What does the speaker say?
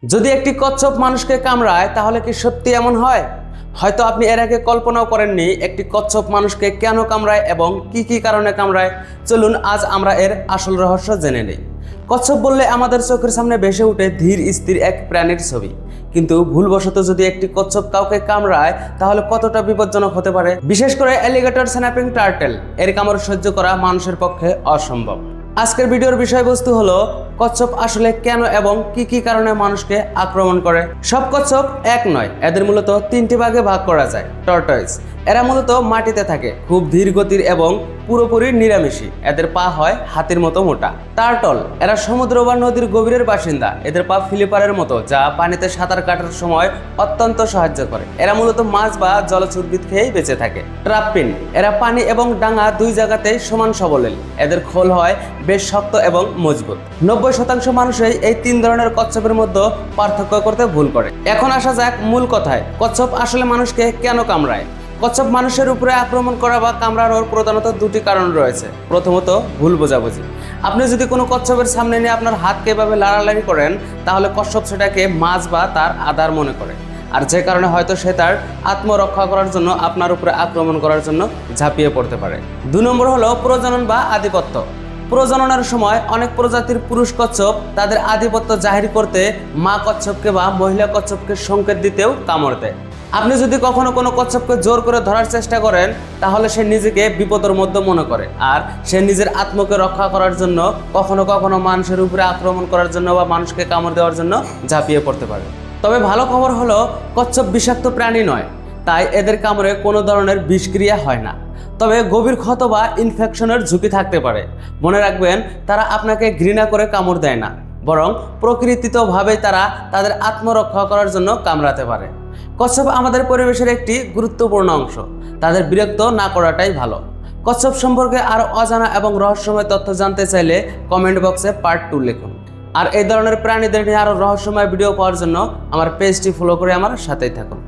যদি একটি কচ্ছপ মানুষকে কামড়ায় তাহলে কি সত্যি এমন হয়? হয়তো আপনি এর আগে কল্পনাও করেননি একটি কচ্ছপ মানুষকে কেন কামড়ায় এবং কি কি কারণে কামড়ায়। চলুন আজ আমরা এর আসল রহস্য জেনে নিই। কচ্ছপ বললে আমাদের চোখের সামনে ভেসে ওঠে ধীর স্থির এক প্রাণীর ছবি, কিন্তু ভুলবশত যদি একটি কচ্ছপ কাউকে কামড়ায় তাহলে কতটা বিপজ্জনক হতে পারে। বিশেষ করে অ্যালিগেটর স্ন্যাপিং টার্টেল, এর কামড় সহ্য করা মানুষের পক্ষে অসম্ভব। আজকের ভিডিওর বিষয়বস্তু হলো কচ্ছপ আসলে কেন এবং কি কি কারণে মানুষকে আক্রমণ করে। সব কচ্ছপ এক নয়, এদের মূলত তিনটি ভাগে ভাগ করা যায়। টর্টয়েস, এরা মূলত মাটিতে থাকে, খুব ধীর গতির এবং পুরোপুরি নিরামিষী, এদের পা হয় হাতির মতো মোটা। টার্টল, এরা সমুদ্র বা নদীর গভীরের বাসিন্দা, এদের পা ফিলিপারের মতো, যা পানিতে সাঁতার কাটার সময় অত্যন্ত সাহায্য করে। এরা মূলত মাছ বা জলজ উদ্ভিদ খেয়েই বেঁচে থাকে। ট্রাপিন, এরা পানি এবং ডাঙা দুই জায়গাতেই সমান সবলীল, এদের খোল হয় বেশ শক্ত এবং মজবুত। 90% মানুষই এই তিন ধরনের কচ্ছপের মধ্যে পার্থক্য করতে ভুল করে। এখন আসা যাক মূল কথায়, কচ্ছপ আসলে মানুষকে কেন কামড়ায়। কচ্ছপ মানুষের উপরে আক্রমণ করা বা কামড়ানোর প্রধানত দুটি কারণ রয়েছে। প্রথমত, ভুল বোঝাবুঝি। আপনি যদি কোনো কচ্ছপের সামনে নিয়ে আপনার হাতকে এভাবে লাড়ালাড়ি করেন তাহলে কচ্ছপ সেটাকে মাছ বা তার আধার মনে করে, আর যে কারণে হয়তো সে তার আত্মরক্ষা করার জন্য আপনার উপরে আক্রমণ করার জন্য ঝাঁপিয়ে পড়তে পারে। 2 নম্বর হলো প্রজনন বা আধিপত্য। প্রজননের সময় অনেক প্রজাতির পুরুষ কচ্ছপ তাদের আধিপত্য জাহির করতে মা কচ্ছপকে বা মহিলা কচ্ছপকে সংকেত দিতেও কামড় দেয়। আপনি যদি কখনো কোনো কচ্ছপকে জোর করে ধরার চেষ্টা করেন তাহলে সে নিজেকে বিপদের মধ্যে মনে করে, আর সে নিজের আত্মকে রক্ষা করার জন্য কখনো কখনো মানুষের উপরে আক্রমণ করার জন্য বা মানুষকে কামড় দেওয়ার জন্য ঝাঁপিয়ে পড়তে পারে। তবে ভালো খবর হলো কচ্ছপ বিষাক্ত প্রাণী নয়, তাই এদের কামড়ে কোনো ধরনের বিষক্রিয়া হয় না। তবে গভীর ক্ষত বা ইনফেকশনের ঝুঁকি থাকতে পারে। মনে রাখবেন, তারা আপনাকে ঘৃণা করে কামড় দেয় না, বরং প্রকৃতিগতভাবেই তারা তাদের আত্মরক্ষা করার জন্য কামড়াতে পারে। কচ্ছপ আমাদের পরিবেশের একটি গুরুত্বপূর্ণ অংশ, তাদের বিরক্ত না করাটাই ভালো। কচ্ছপ সম্পর্কে আরও অজানা এবং রহস্যময় তথ্য জানতে চাইলে কমেন্ট বক্সে পার্ট 2 লিখুন। আর এই ধরনের প্রাণীদের নিয়ে আরও রহস্যময় ভিডিও পাওয়ার জন্য আমার পেজটি ফলো করে আমার সাথেই থাকুন।